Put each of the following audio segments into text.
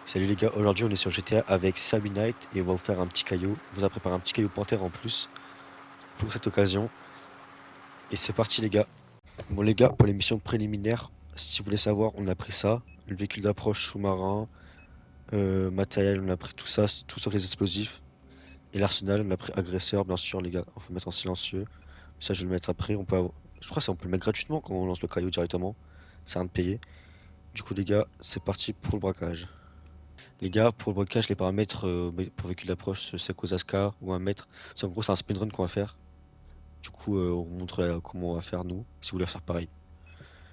Salut les gars, aujourd'hui on est sur GTA avec Sammy Knight et on va vous faire un petit caillou. On vous a préparé un petit caillou panthère en plus pour cette occasion. Et c'est parti les gars. Bon les gars, pour les missions préliminaires, si vous voulez savoir, on a pris ça. Le véhicule d'approche sous-marin, matériel, on a pris tout ça, tout sauf les explosifs. Et l'arsenal, on a pris agresseur, bien sûr les gars. On faut mettre en silencieux. Ça je vais le mettre après. Je crois que ça on peut le mettre gratuitement quand on lance le caillou directement. C'est rien de payer. Du coup les gars, c'est parti pour le braquage. Les gars, pour le blocage, les paramètres pour véhicule d'approche, c'est Kozaska ou un mètre. En gros, c'est un speedrun qu'on va faire. Du coup, on vous montre comment on va faire nous, si vous voulez faire pareil.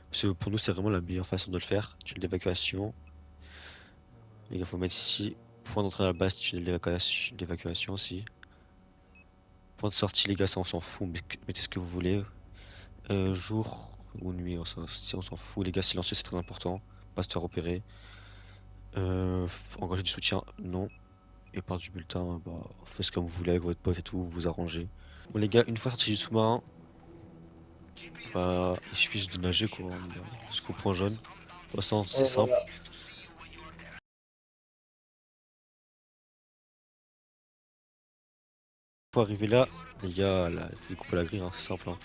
Parce que pour nous, c'est vraiment la meilleure façon de le faire. Tunnel d'évacuation. Les gars, faut mettre ici. Point d'entrée à la base, tunnel d'évacuation aussi. Point de sortie, les gars, ça on s'en fout. Mettez ce que vous voulez. Jour ou nuit, on s'en fout. Les gars, silencieux, c'est très important. Pas se faire repérer. Engager du soutien, non. Et par du bulletin, bah, faites ce comme vous voulez avec votre pote et tout, vous vous arrangez. Bon les gars, une fois sorti du sous-marin, bah, il suffit juste de nager quoi, jusqu'au point jaune. Pour l'instant, c'est Ouais, simple. voilà. Pour arriver là, les gars, là, il faut découper la grille, hein, c'est simple. Hein.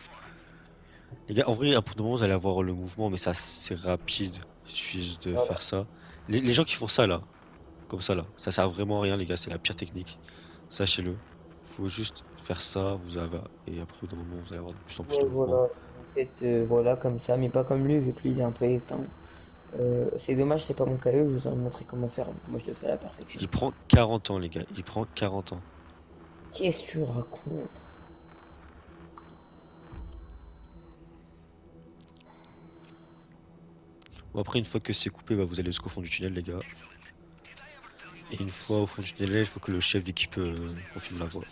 Les gars, en vrai, pour le moment, vous allez avoir le mouvement, mais ça c'est rapide. Il suffit juste de Voilà. faire ça. Les gens qui font ça là, comme ça là, ça sert vraiment à rien les gars, c'est la pire technique. Sachez-le. Faut juste faire ça, et après, au bout d'un moment, vous allez avoir de plus en plus Ouais, de mouvement. voilà. Vous faites voilà comme ça, mais pas comme lui, vu que lui il est un peu éteint. C'est dommage, c'est pas mon caillou, je vous aurais montré comment faire. Moi je le fais à la perfection. Il prend 40 ans, les gars, il prend 40 ans. Qu'est-ce que tu racontes? Bon, après, une fois que c'est coupé, bah, vous allez jusqu'au fond du tunnel, les gars. Et une fois au fond du tunnel, il faut que le chef d'équipe confirme la voie.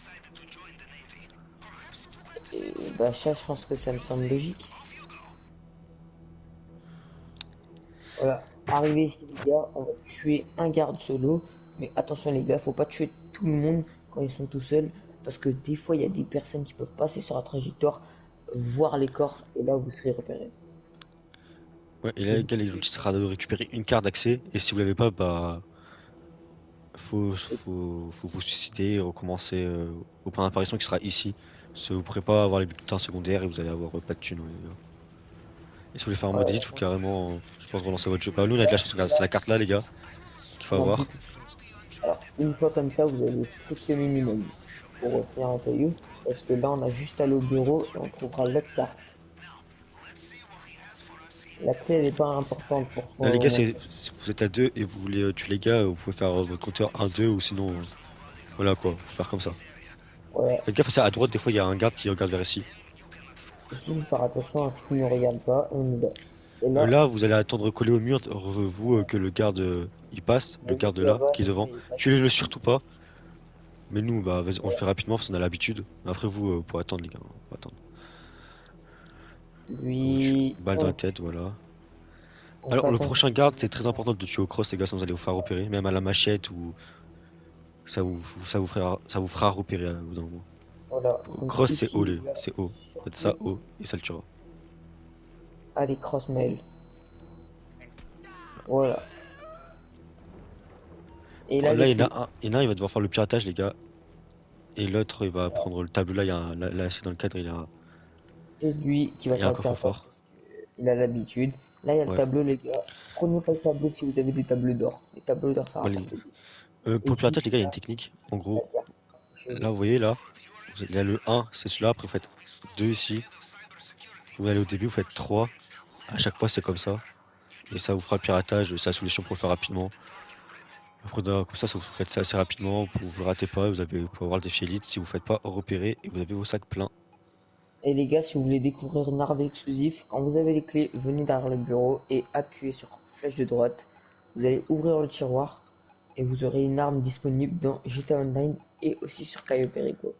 Et bah ça, je pense que ça me semble logique. Voilà. Arrivé ici les gars, on va tuer un garde solo. Mais attention les gars, faut pas tuer tout le monde quand ils sont tout seuls. Parce que des fois, il y a des personnes qui peuvent passer sur la trajectoire, voir les corps, et là vous serez repéré. Ouais, et là, les Donc, gars, l'objectif sera de récupérer une carte d'accès. Et si vous l'avez pas, bah, faut vous suicider et recommencer au point d'apparition qui sera ici. Parce que vous pourrez pas avoir les bulletins secondaires et vous allez avoir pas de thunes, ouais, les gars. Et si vous voulez faire un mode edit, il faut carrément, je pense, relancer votre jeu. Bah, nous, on a de la chance, regarde, c'est la carte là, les gars, qu'il faut on a avoir. beaucoup. Alors, une fois comme ça, vous avez le strict minimum pour faire un caillou. Parce que là, on a juste à aller au bureau et on trouvera l'autre carte. La clé, elle n'est pas importante pour Là, les gars, montrer. si vous êtes à deux et vous voulez tuer les gars, vous pouvez faire votre compteur 1-2 ou sinon, voilà quoi, faut faire comme ça. Ouais. Faites gaffe, ça, à droite, des fois, il y a un garde qui regarde vers ici. Ici, il faut faire attention à ce qui ne regarde pas. Et on y va. Et là, Là, vous allez attendre collé au mur, vous, que le garde il passe, le lui garde qui là, qui est avance, devant. lui, il passe Tuez-le ici. surtout pas. Mais nous, bah, vas-y, on le Ouais. fait rapidement parce qu'on a l'habitude. Après, vous, pour attendre, les gars, pour attendre. Lui, Balle dans la tête, voilà. on fait Alors, le attention. prochain garde, c'est très important de tuer au cross, les gars, sinon vous allez vous faire repérer. Même à la machette ou ça vous fera repérer au bout d'un moment. Voilà. Au Donc cross, c'est ici, haut, les gars, c'est haut. Faites ça surtout, haut et ça le tuera. allez, cross-mail. Voilà. Et Bon, là, là, les clés. il y en a un, il va devoir faire le piratage, les gars. Et l'autre, il va prendre le tableau. Là, là, c'est dans le cadre, C'est lui qui va il y a faire un le piratage coffre-fort. parce qu'il a l'habitude. Là, il y a le Ouais. tableau, les gars. Prenez pas le tableau si vous avez des tableaux d'or. Les tableaux d'or, ça Bon, rapporte beaucoup. Et pour le ici, piratage, les gars, il y a une technique. En la gros, carte. Chez là, vous. vous voyez, là, il y a le un, c'est celui-là. Après, vous faites 2 ici. Vous allez au début, vous faites 3. À chaque fois, c'est comme ça. Et ça vous fera le piratage. C'est la solution pour le faire rapidement. Après, comme ça vous faites ça assez rapidement. Vous ne ratez pas. Vous pouvez avoir le défi élite si vous ne faites pas repérer et vous avez vos sacs pleins. Et les gars, si vous voulez découvrir une arme exclusive, quand vous avez les clés, venez derrière le bureau et appuyez sur flèche de droite. Vous allez ouvrir le tiroir et vous aurez une arme disponible dans GTA Online et aussi sur Caio Perico.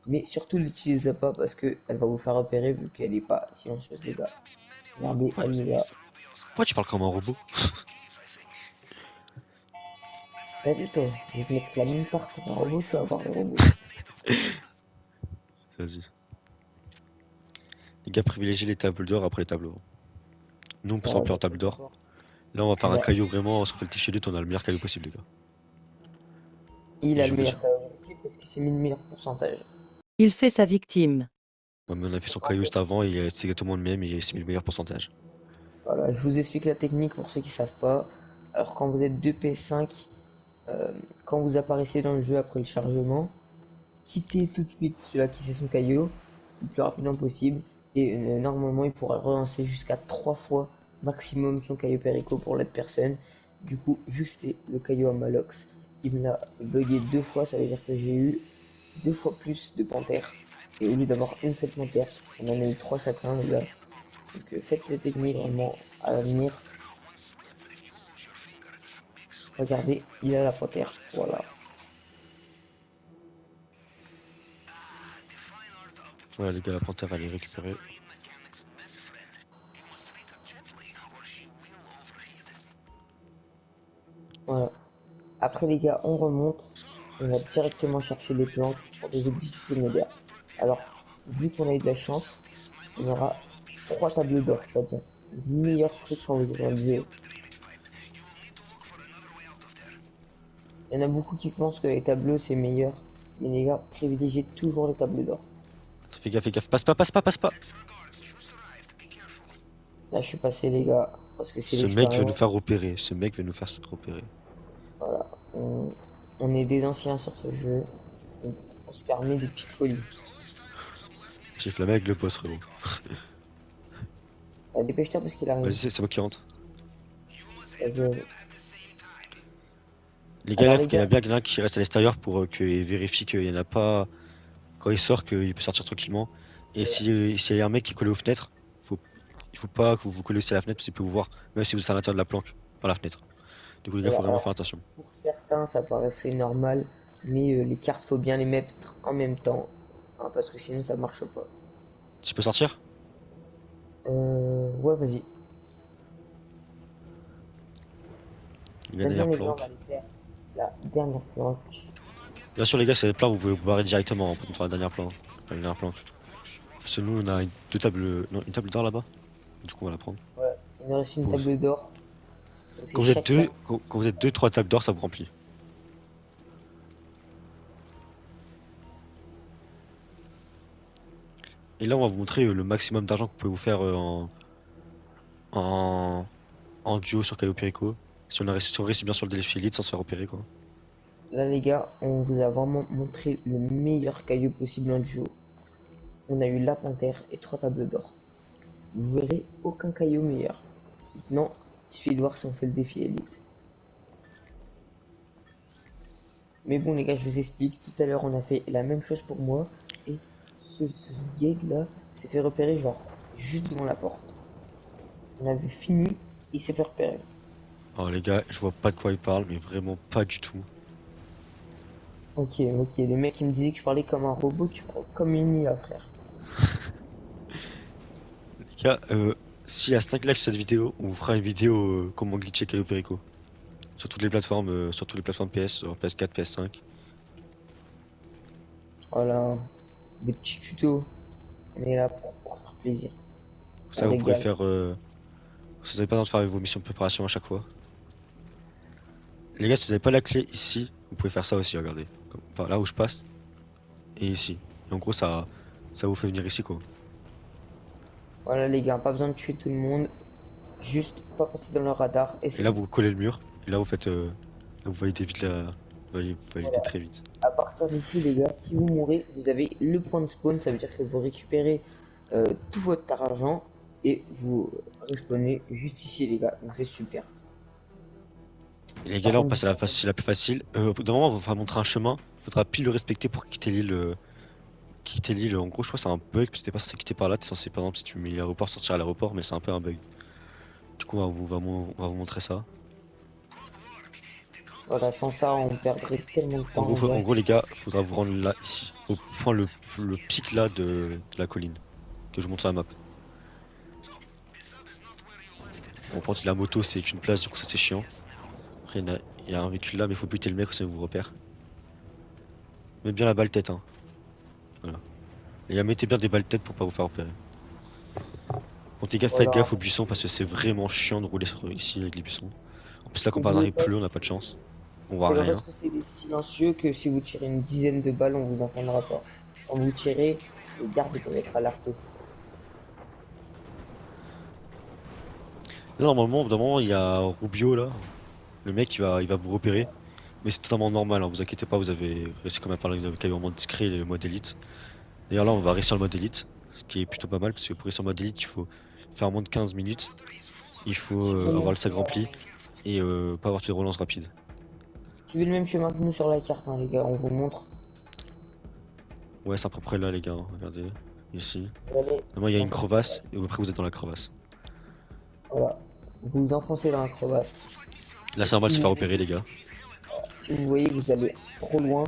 Mais surtout, l'utilisez pas parce que elle va vous faire repérer vu qu'elle n'est pas silencieuse, les gars. Regardez, Ouais. elle est là. Pourquoi tu parles comme un robot? T'as vu toi, je vais te mettre la même part pour un robot, tu vas voir le robot. Vas-y. Les gars, privilégiez les tables d'or après les tableaux. Nous, on peut Ouais, s'en en table d'or. Là, on va faire un Là, caillou vraiment, sauf le t on a le meilleur caillou possible, les gars. il Et a je le vous meilleur caillou aussi parce qu'il s'est mis le meilleur pourcentage. Il fait sa victime. Ouais, mais on a fait son Donc, en caillou fait, juste avant, c'est exactement le même, et il s'est mis le meilleur pourcentage. voilà, je vous explique la technique pour ceux qui savent pas. Alors quand vous êtes 2 PS5, quand vous apparaissez dans le jeu après le chargement, quittez tout de suite celui qui c'est son caillou le plus rapidement possible et normalement il pourra relancer jusqu'à 3 fois maximum son caillou Perico pour l'autre personne. Du coup, vu que c'était le caillou à Malox, il me l'a bugué 2 fois, ça veut dire que j'ai eu 2 fois plus de panthères. Et au lieu d'avoir une seule panthère, on en a eu 3 chacun les gars. Donc faites cette technique vraiment à l'avenir. Regardez, il a la panthère. Voilà. Ouais, les gars, la panthère, elle est récupérée. Voilà. Après les gars, on remonte. On va directement chercher les plantes pour des objectifs secondaires. Alors, vu qu'on a eu de la chance, on aura 3 tableaux d'or, c'est-à-dire le meilleur truc quand vous êtes en duo. Il y en a beaucoup qui pensent que les tableaux c'est meilleur, mais les gars, privilégiez toujours les tableaux d'or. Fais gaffe, fais gaffe. Passe pas, passe pas, passe pas. Là, je suis passé les gars, parce que c'est Ce mec veut nous l'expérience. faire repérer. Ce mec veut nous faire repérer. Voilà. On est des anciens sur ce jeu, donc on se permet des petites folies. J'ai flammé avec le boss, frérot. Dépêche-toi parce qu'il arrive. Vas-y, c'est moi qui rentre. Vas-y. Les gars, là, Alors faut les qu'il y en gars, a bien quelqu'un qui reste à l'extérieur pour qu'il vérifie qu'il y en a pas. Quand il sort, qu'il peut sortir tranquillement. Et s'il y a un mec qui est collé aux fenêtres, faut, il faut pas que vous vous collez aussi à la fenêtre parce qu'il peut vous voir, même si vous êtes à l'intérieur de la planque, par la fenêtre. Du coup, les gars, faut voilà, vraiment faire alors, attention. pour certains, ça paraissait normal, mais les cartes, faut bien les mettre en même temps, hein, parce que sinon ça marche pas. Tu peux sortir? Ouais, vas-y. Les gars, Maintenant, dernière les gars, on va planque. aller faire la dernière planque. Bien sûr, les gars, c'est des plans, vous pouvez vous barrer directement pour faire la dernière planque. La dernière planque. Parce que nous, on a deux tables, non, une table d'or là-bas. Du coup, on va la prendre. Ouais, il nous reste une Faut- table d'or. Donc c'est Quand vous êtes chacun. deux, quand vous êtes deux, trois tables d'or, ça vous remplit. Et là, on va vous montrer le maximum d'argent que vous pouvez vous faire en, en duo sur Caio Perico. Si on réussit bien sur le défi élite sans se faire repérer, quoi. Là, les gars, on vous a vraiment montré le meilleur caillou possible en duo. On a eu la panthère et 3 tables d'or. Vous verrez aucun caillou meilleur. Maintenant, il suffit de voir si on fait le défi élite. Mais bon les gars, je vous explique, tout à l'heure on a fait la même chose pour moi et ce gag là s'est fait repérer genre juste devant la porte. On avait fini, il s'est fait repérer. Alors, les gars, je vois pas de quoi il parle, mais vraiment pas du tout. Ok, le mec il me disait que je parlais comme un robot, tu parles comme une IA frère. Les gars, s'il y a 5 likes sur cette vidéo, on vous fera une vidéo comment glitcher Caio Perico. Sur toutes les plateformes PS, sur PS4, PS5. Voilà, des petits tutos, on est là pour faire plaisir. Ça, On vous pourrez régale. faire. Si vous n'avez pas besoin de faire vos missions de préparation à chaque fois. Les gars, si vous n'avez pas la clé ici, vous pouvez faire ça aussi, regardez. Comme, par là où je passe, et ici. Et en gros, ça vous fait venir ici, quoi. Voilà les gars, pas besoin de tuer tout le monde, juste pas passer dans le radar et Et c'est là, bon. vous collez le mur. Et là, vous faites. Là, vous validez vite la. Vous validez très vite. À partir d'ici, les gars, si vous mourrez, vous avez le point de spawn, ça veut dire que vous récupérez tout votre argent et vous respawnez juste ici, les gars. Donc c'est super. Et les gars, Par là, on contre, passe à la plus facile. Au bout d'un moment, on va montrer un chemin. Faudra pile le respecter pour quitter l'île. Quitter l'île. En gros, je crois que c'est un bug. Parce que t'es pas censé quitter par là. T'es censé, par exemple, si tu mets l'aéroport, sortir à l'aéroport. Mais c'est un peu un bug. Du coup, on va vous montrer ça. voilà, sans ça, on perdrait tellement de temps. Les En gars. gros, les gars, faudra vous rendre là, ici. Au point le pic là de la colline. Que je monte sur la map. Bon, par contre, la moto, c'est qu'une place. Du coup, ça, c'est chiant. Après, il y a un véhicule là. Mais faut buter le mec, sinon il vous repère. Mets bien la balle tête, hein. Voilà. Les gars, mettez bien des balles tête pour pas vous faire repérer. Bon, les gars, faites Voilà. gaffe aux buissons parce que c'est vraiment chiant de rouler ici avec les buissons. En plus, là, quand par hasard N'oubliez il pas, pleut, on n'a pas de chance. On voit c'est pas rien. parce que c'est des silencieux que si vous tirez une dizaine de balles, on vous entendra pas. Quand vous tirez, les gardes ils peuvent être alertés. Là, normalement, au bout d'un moment, il y a Rubio là. Le mec, il va vous repérer. Mais c'est totalement normal, hein, vous inquiétez pas, vous avez réussi quand même à faire le calibre en mode discret et le mode élite. D'ailleurs, là, on va réussir le mode élite. Ce qui est plutôt pas mal parce que pour réussir le mode élite, il faut faire moins de 15 minutes. Il faut avoir le sac rempli et pas avoir de relance rapide. Suivez le même chemin que nous sur la carte, hein, les gars, on vous montre. Ouais, c'est à peu près là, les gars. Hein, regardez, ici. Vous allez, Normalement, il y a une crevasse et après, vous êtes dans la crevasse. voilà, vous vous enfoncez dans la crevasse. Là, Et c'est normal de si se vous, faire repérer, les gars. si vous voyez que vous allez trop loin,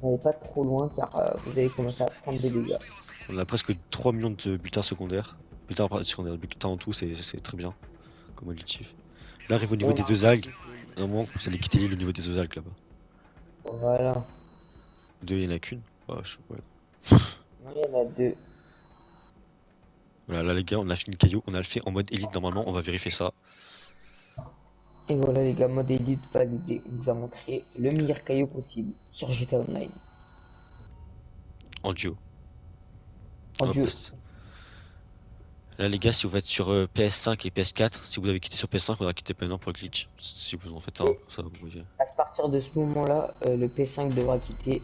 n'allez pas trop loin car vous allez commencer à prendre des dégâts. On a presque 3 millions de bulletins secondaires. Secondaires, bulletins en tout, c'est très bien comme objectif. Là, arrive au niveau des deux algues. À un moment, vous allez quitter l'île au niveau des deux algues là-bas. Voilà, Deux, il n'y en a qu'une. Ouais. non, il y en a deux. Voilà, là, les gars, on a fini le caillou. On a le fait en mode élite normalement. On va vérifier ça. Et voilà les gars, mode élite validé. Nous avons créé le meilleur caillou possible sur GTA Online. En duo. En Hop. duo. Là, les gars, si vous êtes sur PS5 et PS4, si vous avez quitté sur PS5, il faudra quitter maintenant pour le glitch. Si vous en faites un, ça vous voyez. À partir de ce moment-là, le P5 devra quitter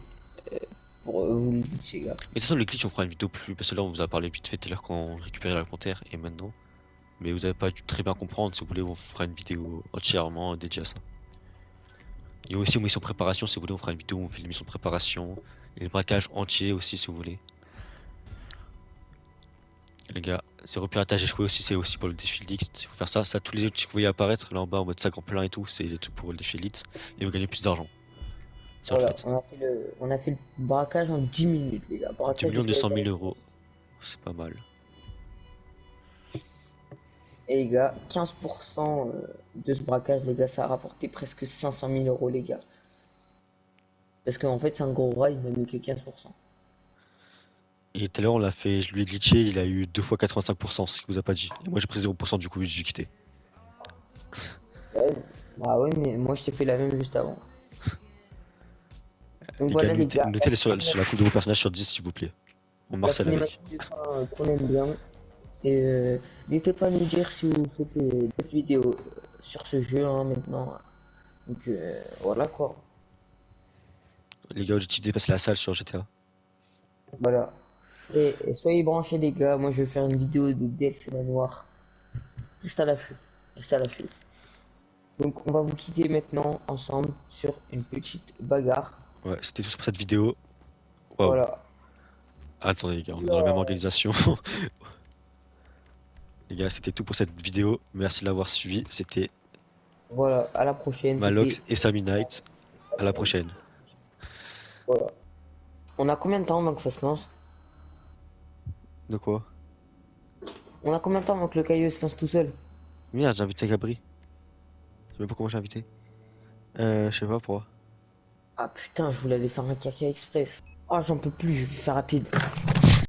pour vous le glitcher, gars. Et de toute façon, le glitch, on fera une vidéo plus. Parce que là, on vous a parlé vite fait tout à l'heure quand on récupérait la panthère et maintenant. Mais vous avez pas dû très bien comprendre. Si vous voulez, on fera une vidéo entièrement dédiée à ça. Il y a aussi une mission préparation. Si vous voulez, on fera une vidéo où on fait une mission préparation. Et le braquage entier aussi, si vous voulez. Les gars, c'est repiratage échoué aussi, c'est aussi pour le défi Elite. Il faut faire ça. Ça, tous les outils que vous voyez apparaître là en bas en mode sac en plein et tout, c'est les trucs pour le défi Elite. Et vous gagnez plus d'argent. Si on le Voilà, fait. on a fait le braquage en 10 minutes, les gars. 2 Braquage de 200 000 PSA. euros. C'est pas mal. Et les gars, 15% de ce braquage, les gars, ça a rapporté presque 500 000 euros, les gars. Parce qu'en fait, c'est un gros rat, il m'a mis que 15%. Et tout à l'heure, on l'a fait, je lui ai glitché, il a eu 2 fois 85%, ce qu'il vous a pas dit. Et moi, j'ai pris 0% du coup, j'ai quitté. Ouais, bah ouais, mais moi, je t'ai fait la même juste avant. Donc Les voilà, gars, les gars. notez sur la coupe de vos personnages sur 10, s'il vous plaît. On La marcelle avec. cinématique de fin qu'on aime bien. Et n'hésitez pas à nous dire si vous souhaitez d'autres vidéos sur ce jeu hein, maintenant. Donc voilà quoi. Les gars, objectif dépasser la salle sur GTA. Voilà. Et soyez branchés les gars, moi je vais faire une vidéo de DLC Manoir. Reste à l'affût. Reste à l'affût. Donc on va vous quitter maintenant ensemble sur une petite bagarre. Ouais, c'était tout pour cette vidéo. Waouh. Voilà. Attendez les gars, on est dans la même organisation. Les gars, c'était tout pour cette vidéo. Merci de l'avoir suivi. C'était Voilà. À la prochaine. Malox C'était- et Sammy Knight. À la prochaine. Voilà. On a combien de temps avant que ça se lance? De quoi? On a combien de temps avant que le caillou se lance tout seul? Merde, j'ai invité Gabri. Je sais même pas comment j'ai invité. Je sais pas pourquoi. Ah putain, je voulais aller faire un caca express. Oh, j'en peux plus, je vais faire rapide.